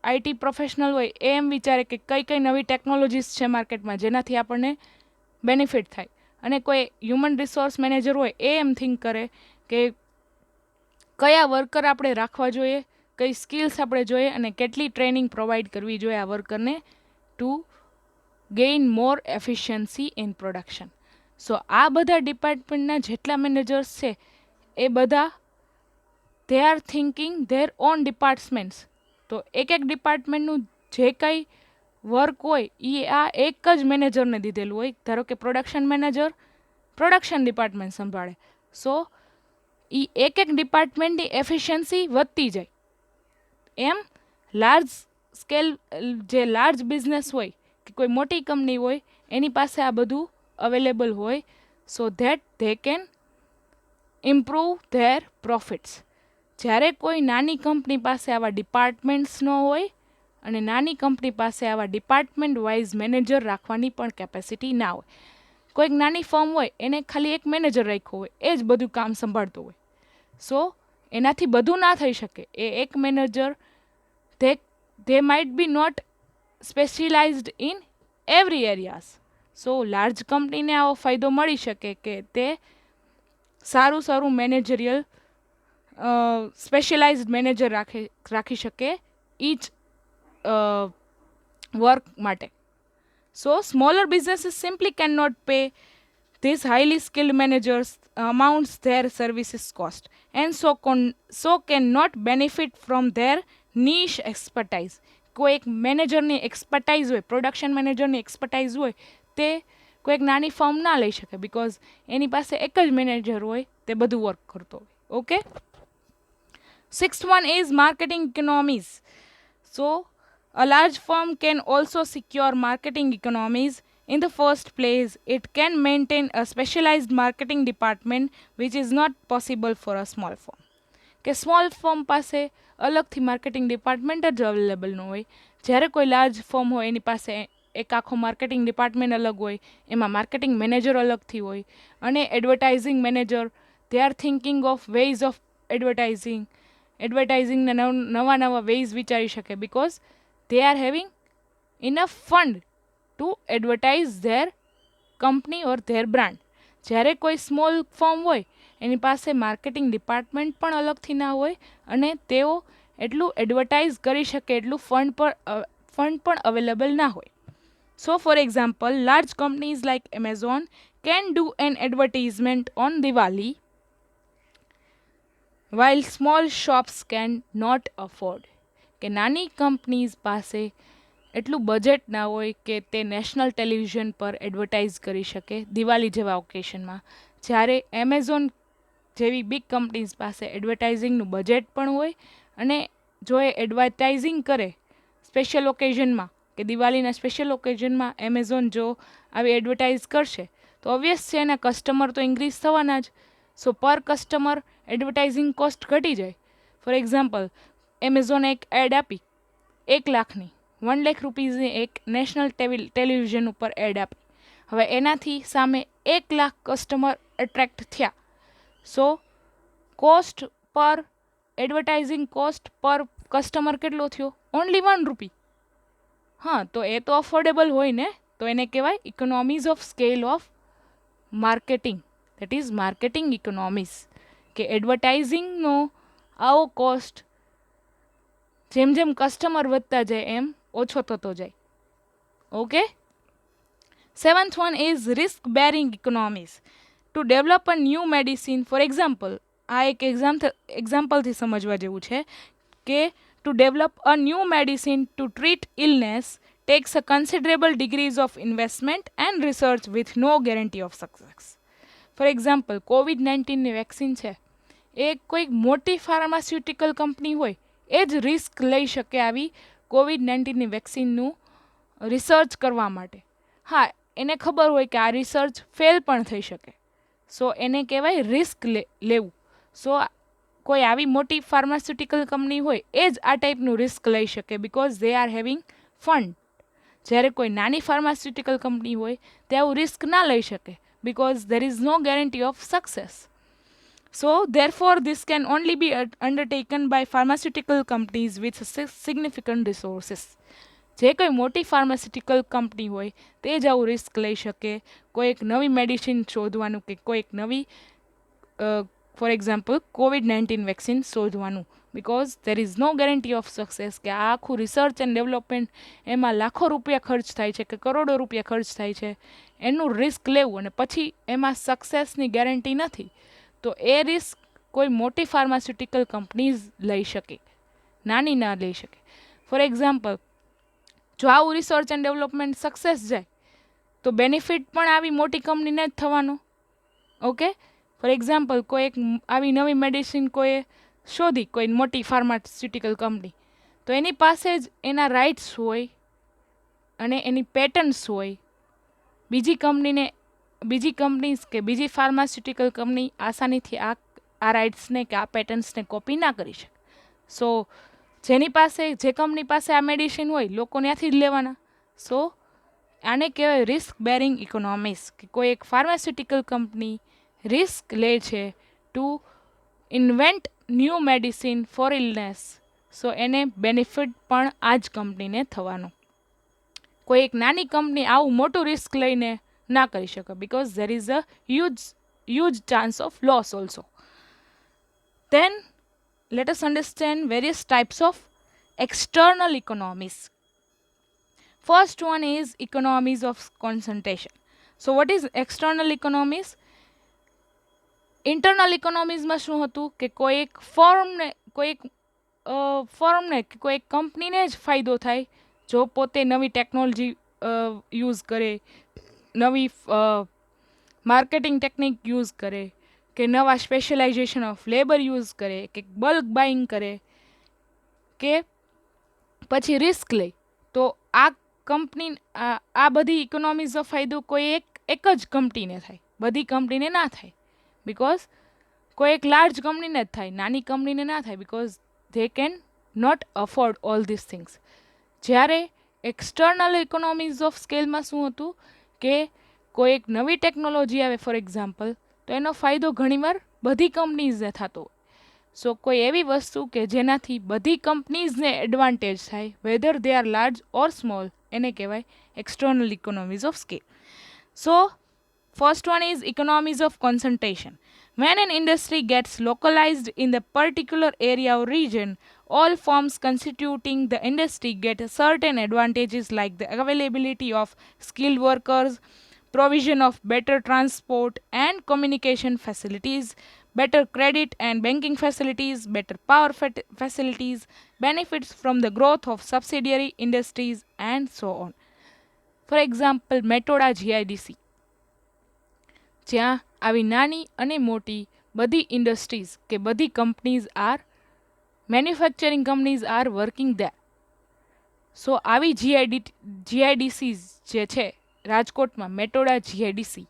IT પ્રોફેશનલ હોય એ એમ વિચારે કે કઈ નવી ટેકનોલોજીસ છે માર્કેટમાં જેનાથી આપણને બેનિફિટ થાય. અને કોઈ હ્યુમન રિસોર્સ મેનેજર હોય એ એમ થિંક કરે કે કયા વર્કર આપણે રાખવા જોઈએ, કઈ સ્કિલ્સ આપણે જોઈએ અને કેટલી ટ્રેનિંગ પ્રોવાઈડ કરવી જોઈએ આ વર્કરને to gain more efficiency in production. So આ બધા ડિપાર્ટમેન્ટના જેટલા મેનેજર્સ છે એ બધા they are thinking their own departments. તો એક ડિપાર્ટમેન્ટનું જે કંઈ વર્ક હોય એ આ એક જ મેનેજરને દીધેલું હોય. ધારો કે પ્રોડક્શન મેનેજર પ્રોડક્શન ડિપાર્ટમેન્ટ સંભાળે, સો એ એક ડિપાર્ટમેન્ટની એફિશિયન્સી વધતી જાય. એમ લાર્જ સ્કેલ જે લાર્જ બિઝનેસ હોય કે કોઈ મોટી કંપની હોય એની પાસે આ બધું અવેલેબલ હોય, so that they can improve there profits. જ્યારે કોઈ નાની કંપની પાસે આવા ડિપાર્ટમેન્ટ્સ ન હોય અને નાની કંપની પાસે આવા ડિપાર્ટમેન્ટ વાઇઝ મેનેજર રાખવાની પણ કેપેસિટી ના હોય. કોઈક નાની ફર્મ હોય એને ખાલી એક મેનેજર રાખ્યો હોય, એ જ બધું કામ સંભાળતો હોય. સો એનાથી બધું ના થઈ શકે. એ એક manager they might be not specialized in every areas. So large કંપનીને આવો ફાયદો મળી શકે કે તે સારું મેનેજરિયલ સ્પેશિયલાઇઝ્ડ મેનેજર રાખી શકે ઈચ વર્ક માટે. So smaller businesses simply can not pay these highly skilled managers amounts their services cost and so cannot benefit from their niche expertise. કોઈક મેનેજરની એક્સપર્ટાઇઝ હોય, પ્રોડક્શન મેનેજરની એક્સપર્ટાઇઝ હોય, તે કોઈક નાની ફર્મ ના લઈ શકે બિકોઝ એની પાસે એક જ મેનેજર હોય, તે બધું વર્ક કરતો હોય. Okay, 6th one is marketing economies. So a large firm can also secure marketing economies. In the first place, it can maintain a specialized marketing department which is not possible for a small firm. કે small firm પાસે અલગથી marketing department જ available ન હોય. જ્યારે કોઈ large firm હોય એની પાસે એક આખો માર્કેટિંગ ડિપાર્ટમેન્ટ અલગ હોય, એમાં માર્કેટિંગ મેનેજર અલગથી હોય અને advertising manager, they are thinking of ways of એડવર્ટાઇઝિંગના નવા વેઝ વિચારી શકે because they are having enough fund to advertise their company or their brand. જ્યારે કોઈ સ્મોલ ફર્મ હોય એની પાસે માર્કેટિંગ ડિપાર્ટમેન્ટ પણ અલગથી ના હોય અને તેઓ એટલું એડવર્ટાઇઝ કરી શકે એટલું ફંડ પણ અવેલેબલ ના હોય. So for example, large companies like Amazon can do an advertisement on Diwali while small shops can not afford. કે નાની કંપનીઝ પાસે એટલું બજેટ ના હોય કે તે નેશનલ ટેલિવિઝન પર એડવર્ટાઇઝ કરી શકે દિવાળી જેવા ઓકેશનમાં. જ્યારે એમેઝોન જેવી બિગ કંપનીઝ પાસે એડવર્ટાઇઝિંગનું બજેટ પણ હોય અને જો એ એડવર્ટાઇઝિંગ કરે સ્પેશિયલ ઓકેઝનમાં કે દિવાળીના સ્પેશિયલ ઓકેઝનમાં એમેઝોન જો આવી એડવર્ટાઇઝ કરશે તો ઓબ્વિયસ છે એના કસ્ટમર તો ઇન્ક્રીઝ થવાના જ. સો પર કસ્ટમર એડવર્ટાઇઝિંગ કોસ્ટ ઘટી જાય. ફોર એક્ઝામ્પલ, એમેઝોને એક એડ આપી 1 લાખની, 1 લાખ રૂપીઝની એક નેશનલ ટેલિવિઝન ઉપર એડ આપી. હવે એનાથી સામે 1 લાખ કસ્ટમર એટ્રેક્ટ થયા. સો કોસ્ટ પર એડવર્ટાઇઝિંગ કોસ્ટ પર કસ્ટમર કેટલો થયો? ઓનલી 1 રૂપી. હા, તો એ તો અફોર્ડેબલ હોય ને. તો એને કહેવાય economies of scale of marketing. That is marketing economies. કે એડવર્ટાઇઝિંગનો આવો કોસ્ટ જેમ જેમ કસ્ટમર વધતા જાય એમ ઓછો થતો જાય. Okay, 7th one is risk bearing economies. To develop a new medicine, for example, આ એક એક્ઝામ્પલથી સમજવા જેવું છે કે to develop a new medicine to treat illness takes a considerable degrees of investment and research with no guarantee of success. For example, COVID-19ની vaccine છે, એ કોઈક મોટી ફાર્માસ્યુટિકલ કંપની હોય એ જ રિસ્ક લઈ શકે આવી COVID-19ની વેક્સિનનું રિસર્ચ કરવા માટે. હા, એને ખબર હોય કે આ રિસર્ચ ફેલ પણ થઈ શકે, સો એને કહેવાય રિસ્ક લેવું. સો કોઈ આવી મોટી ફાર્માસ્યુટિકલ કંપની હોય એ જ આ ટાઈપનું રિસ્ક લઈ શકે because they are having fund. જ્યારે કોઈ નાની ફાર્માસ્યુટિકલ કંપની હોય તે આવું રિસ્ક ના લઈ શકે because there is no guarantee of success. So therefore this can only be undertaken by pharmaceutical companies with significant resources. જે કોઈ મોટી ફાર્માસ્યુટિકલ કંપની હોય તે જ આવું રિસ્ક લઈ શકે કોઈક નવી મેડિસિન શોધવાનું કે કોઈક નવી ફોર એક્ઝામ્પલ COVID-19 વેક્સિન શોધવાનું because there is no guarantee of success. કે આ આખું રિસર્ચ એન્ડ ડેવલપમેન્ટ એમાં લાખો રૂપિયા ખર્ચ થાય છે કે કરોડો રૂપિયા ખર્ચ થાય છે, એનું રિસ્ક લેવું અને પછી એમાં સક્સેસની ગેરંટી નથી, તો એ રિસ્ક કોઈ મોટી ફાર્માસ્યુટિકલ કંપનીઝ લઈ શકે, નાની ના લઈ શકે. ફોર એક્ઝામ્પલ, જો આવું રિસર્ચ એન્ડ ડેવલપમેન્ટ સક્સેસ જાય તો બેનિફિટ પણ આવી મોટી કંપનીને જ થવાનો. ઓકે, ફોર એક્ઝામ્પલ કોઈ એક આવી નવી મેડિસિન કોઈએ શોધી, કોઈ મોટી ફાર્માસ્યુટિકલ કંપની, તો એની પાસે જ એના રાઇટ્સ હોય અને એની પેટન્ટ્સ હોય. બીજી કંપનીઝ કે બીજી ફાર્માસ્યુટિકલ કંપની આસાનીથી આ રાઇટ્સને કે આ પેટન્ટ્સને કોપી ના કરી શકે. સો જે કંપની પાસે આ મેડિસિન હોય, લોકો ત્યાંથી જ લેવાના. સો આને કહેવાય રિસ્ક બેરિંગ ઇકોનોમિક્સ, કે કોઈ એક ફાર્માસ્યુટિકલ કંપની રિસ્ક લે છે to invent new medicine for illness. So એને બેનિફિટ પણ આ જ કંપનીને થવાનો. કોઈ એક નાની કંપની આવું મોટું રિસ્ક લઈને ના કરી શકે, because there is a huge chance of loss also. Then let us understand various types of external economies. First one is economies of concentration. So what is external economies? Internal ઇકોનોમીઝમાં શું હતું કે કોઈ એક ફર્મને કે કોઈ એક કંપનીને જ ફાયદો થાય જો પોતે નવી ટેકનોલોજી યુઝ કરે, નવી માર્કેટિંગ ટેકનિક યુઝ કરે, કે નવા સ્પેશિયલાઇઝેશન ઓફ લેબર યુઝ કરે, કે બલ્ક બાઇંગ કરે, કે પછી રિસ્ક લે. તો આ બધી ઇકોનોમીઝનો ફાયદો કોઈ એક જ કંપનીને થાય, બધી કંપનીને ના થાય. બીકોઝ કોઈ એક લાર્જ કંપનીને જ થાય, નાની કંપનીને ના થાય, because they can not afford all this things. જ્યારે એક્સટર્નલ ઇકોનોમીઝ ઓફ સ્કેલમાં શું હતું કે કોઈ એક નવી ટેકનોલોજી આવે ફોર એક્ઝામ્પલ, તો એનો ફાયદો ઘણીવાર બધી કંપનીઝને થતો હોય. સો કોઈ એવી વસ્તુ કે જેનાથી બધી કંપનીઝને એડવાન્ટેજ થાય, weather they are large or small, એને કહેવાય external economies of scale. So first one is economies of concentration. When an industry gets localized in the particular area or region, all firms constituting the industry get certain advantages like the availability of skilled workers, provision of better transport and communication facilities, better credit and banking facilities, better power facilities, benefits from the growth of subsidiary industries, and so on. For example, Metoda GIDC, જ્યાં આવી નાની અને મોટી બધી industries કે બધી companies manufacturing companies are working there. So આવી GIDCs જે છે રાજકોટમાં, મેટોડા જીઆઈડીસી,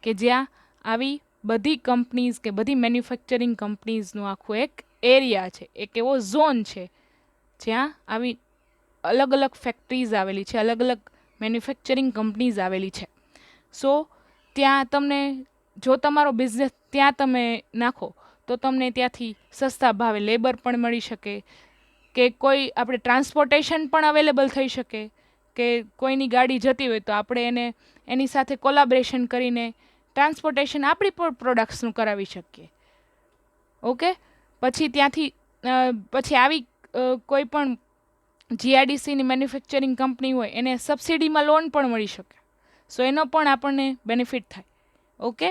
કે જ્યાં આવી બધી કંપનીઝ કે બધી મેન્યુફેક્ચરિંગ કંપનીઝનું આખું એક એરિયા છે, એક એવો ઝોન છે જ્યાં આવી અલગ અલગ ફેક્ટરીઝ આવેલી છે, અલગ અલગ મેન્યુફેક્ચરિંગ કંપનીઝ આવેલી છે. સો ત્યાં તમને, જો તમારો બિઝનેસ ત્યાં તમે નાખો તો તમને ત્યાંથી સસ્તા ભાવે લેબર પણ મળી શકે, કે કોઈ આપણે ટ્રાન્સપોર્ટેશન પણ અવેલેબલ થઈ શકે, કે કોઈની ગાડી જતી હોય તો આપણે એની સાથે કોલાબરેશન કરીને ટ્રાન્સપોર્ટેશન આપણી પણ પ્રોડક્ટ્સનું કરાવી શકીએ. ઓકે, પછી આવી કોઈ પણ જીઆઈડીસીની મેન્યુફેક્ચરિંગ કંપની હોય એને સબસિડીમાં લોન પણ મળી શકે. સો એનો પણ આપણને બેનિફિટ થાય. Okay,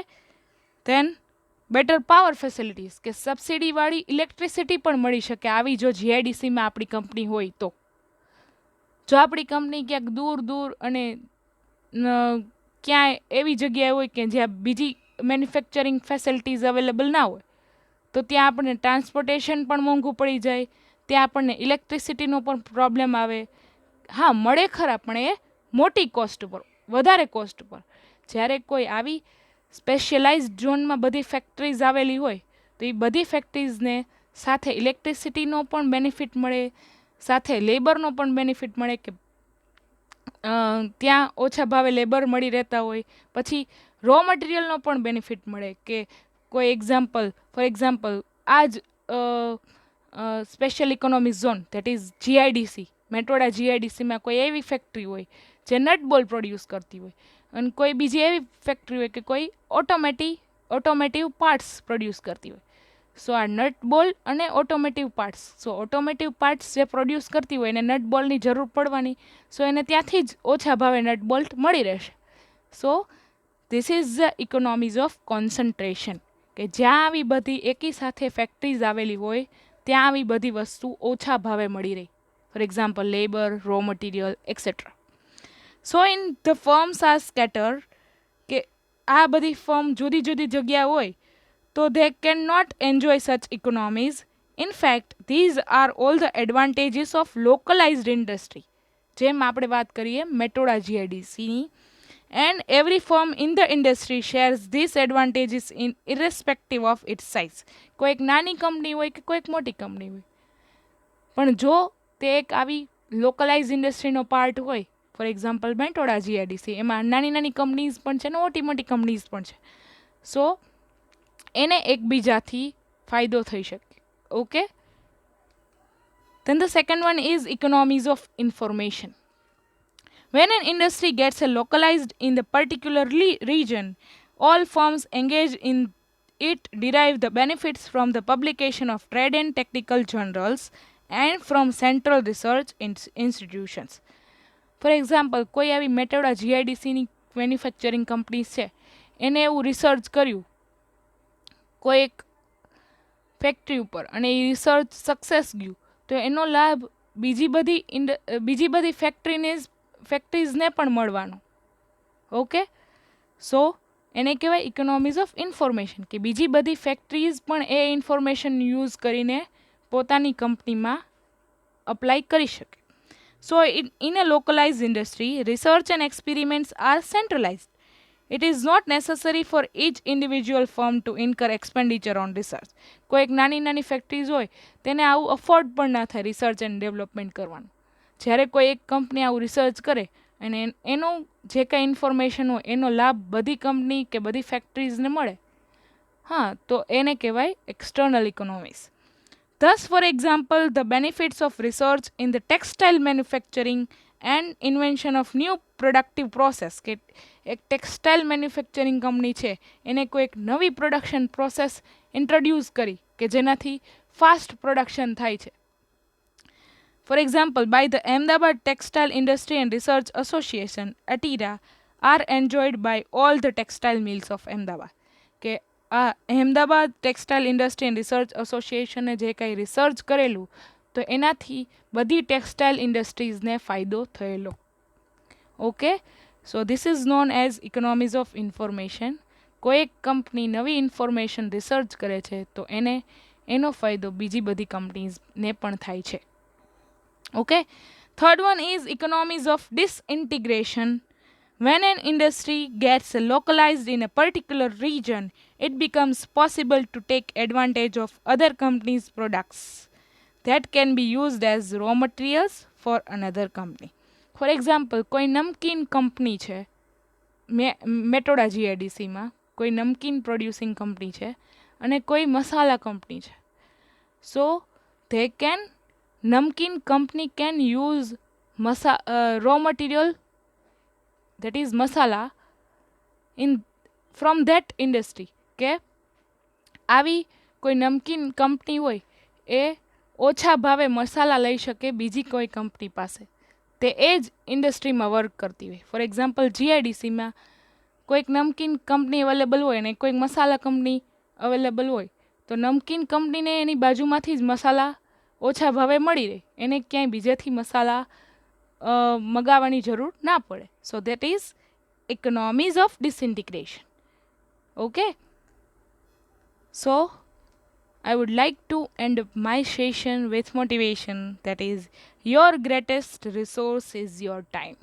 then better power facilities, કે સબસિડીવાળી ઇલેક્ટ્રિસિટી પણ મળી શકે આવી જો જીઆઈડીસીમાં આપણી કંપની હોય તો. જો આપણી કંપની ક્યાંક દૂર અને ક્યાંય એવી જગ્યાએ હોય કે જ્યાં બીજી મેન્યુફેક્ચરિંગ ફેસિલિટીઝ અવેલેબલ ના હોય, તો ત્યાં આપણને ટ્રાન્સપોર્ટેશન પણ મોંઘું પડી જાય, ત્યાં આપણને ઇલેક્ટ્રિસિટીનો પણ પ્રોબ્લેમ આવે. હા, મળે ખરા, પણ એ મોટી કોસ્ટ ઉપર, વધારે કોસ્ટ પર. જ્યારે કોઈ આવી સ્પેશિયલાઇઝડ ઝોનમાં બધી ફેક્ટરીઝ આવેલી હોય તો એ બધી ફેક્ટરીઝને સાથે ઇલેક્ટ્રિસિટીનો પણ બેનિફિટ મળે, સાથે લેબરનો પણ બેનિફિટ મળે, કે ત્યાં ઓછા ભાવે લેબર મળી રહેતા હોય. પછી રો મટીરિયલનો પણ બેનિફિટ મળે, કે કોઈ ફોર એક્ઝામ્પલ આ જ special economic zone, that is GIDC, Metoda જીઆઈડીસીમાં કોઈ એવી ફેક્ટરી હોય જે નટ બોલ પ્રોડ્યુસ કરતી હોય, અને કોઈ બીજી એવી ફેક્ટરી હોય કે કોઈ ઓટોમેટિવ પાર્ટ્સ પ્રોડ્યુસ કરતી હોય. સો આ નટ બોલ અને ઓટોમેટિવ પાર્ટ્સ, સો ઓટોમેટિવ પાર્ટ્સ જે પ્રોડ્યુસ કરતી હોય એને નટ બોલની જરૂર પડવાની, સો એને ત્યાંથી જ ઓછા ભાવે નટ બોલ્ટ મળી રહેશે. સો this is the economies of concentration, કે જ્યાં આવી બધી એકી સાથે ફેક્ટરીઝ આવેલી હોય ત્યાં આવી બધી વસ્તુ ઓછા ભાવે મળી રહી. For example labour, raw material, etcetera. So in the firms are scatter, કે આ બધી ફર્મ જુદી જુદી જગ્યા હોય so they cannot enjoy such economies. In fact, these are all the advantages of localized industry. જેમ આપણે વાત કરીએ Metoda જીઆઈડીસીની, and every firm in the industry shares these advantages in irrespective of its size. કોઈક નાની કંપની હોય કે કોઈક મોટી કંપની હોય, પણ જો તે એક આવી લોકલાઇઝ ઇન્ડસ્ટ્રીનો પાર્ટ હોય, ફોર એક્ઝામ્પલ મેટોડા જીઆઈડીસી, એમાં નાની નાની કંપનીઝ પણ છે ને મોટી મોટી કંપનીઝ પણ છે, સો એને એકબીજાથી ફાયદો થઈ શકે. Okay, then the second one is economies of information. When an industry gets localized in the particular region, all firms engaged in it derive the benefits from the publication of trade and technical journals and from central research institutions. For example, કોઈ આવી Metoda જીઆઈડીસીની manufacturing company છે, એને એવું research કર્યું કોઈ એક factory ઉપર અને એ રિસર્ચ સક્સેસ ગયું, તો એનો લાભ બીજી બધી ફેક્ટરીઝને પણ મળવાનો. ઓકે, સો એને કહેવાય ઇકોનોમીઝ ઓફ ઇન્ફોર્મેશન, કે બીજી બધી ફેક્ટરીઝ પણ એ ઇન્ફોર્મેશન યુઝ કરીને પોતાની કંપનીમાં અપ્લાય કરી શકે. સો in a localized industry, research and experiments are centralized. It is not necessary for each individual firm to incur expenditure on research. કોઈ એક નાની નાની ફેક્ટરીઝ હોય તેને આવું અફોર્ડ પણ ના થાય રિસર્ચ એન્ડ ડેવલપમેન્ટ કરવાનું. જ્યારે કોઈ એક કંપની આવું રિસર્ચ કરે અને એનું જે કાંઈ ઇન્ફોર્મેશન હોય એનો લાભ બધી કંપની કે બધી ફેક્ટરીઝને મળે, હા, તો એને કહેવાય external economics. Thus, for example, the benefits of research in the textile manufacturing and invention of new productive process, કે એક ટેક્સટાઇલ મેન્યુફેક્ચરિંગ કંપની છે એને કોઈ એક નવી પ્રોડક્શન પ્રોસેસ ઇન્ટ્રોડ્યુસ કરી કે જેનાથી ફાસ્ટ પ્રોડક્શન થાય છે. For example, by the Ahmedabad Textile Industry and Research Association, ATIRA, are enjoyed by all the textile mills of Ahmedabad. કે આ Ahmedabad textile industry and research એસોસિએશને જે કાંઈ રિસર્ચ કરેલું તો એનાથી બધી ટેક્સટાઇલ ઇન્ડસ્ટ્રીઝને ફાયદો થયેલો. Okay, so this is known as economies of information. કોઈ એક કંપની નવી ઇન્ફોર્મેશન રિસર્ચ કરે છે તો એનો ફાયદો બીજી બધી કંપનીઝને પણ થાય છે. Okay, third one is economies of disintegration. When an industry gets localized in a particular region, it becomes possible to take advantage of other companies' products that can be used as raw materials for another company. For example, કોઈ નમકીન company છે, મેટોડા જીઆઈડીસીમાં કોઈ નમકીન producing company છે અને કોઈ મસાલા company છે. સો they can, Namkeen company can use raw material, that is masala, from that industry. કે આવી કોઈ નમકીન કંપની હોય એ ઓછા ભાવે મસાલા લઈ શકે બીજી કોઈ કંપની પાસે, તે એ જ ઇન્ડસ્ટ્રીમાં વર્ક કરતી હોય. ફોર એક્ઝામ્પલ, જીઆઈડીસીમાં કોઈક નમકીન કંપની અવેલેબલ હોય અને કોઈક મસાલા કંપની અવેલેબલ હોય, તો નમકીન કંપનીને એની બાજુમાંથી જ મસાલા ઓછા ભાવે મળી રહે, એને ક્યાંય બીજેથી મસાલા મગાવવાની જરૂર ના પડે. So that is economies of disintegration. Okay, so I would like to end my session with motivation, that is, your greatest resource is your time.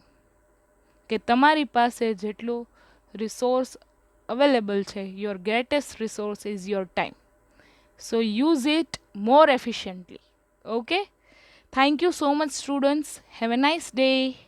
કે તમારી પાસે જેટલો રિસોર્સ અવેલેબલ છે, your greatest resource is your time. So use it more efficiently. Okay, thank you so much students. Have a nice day.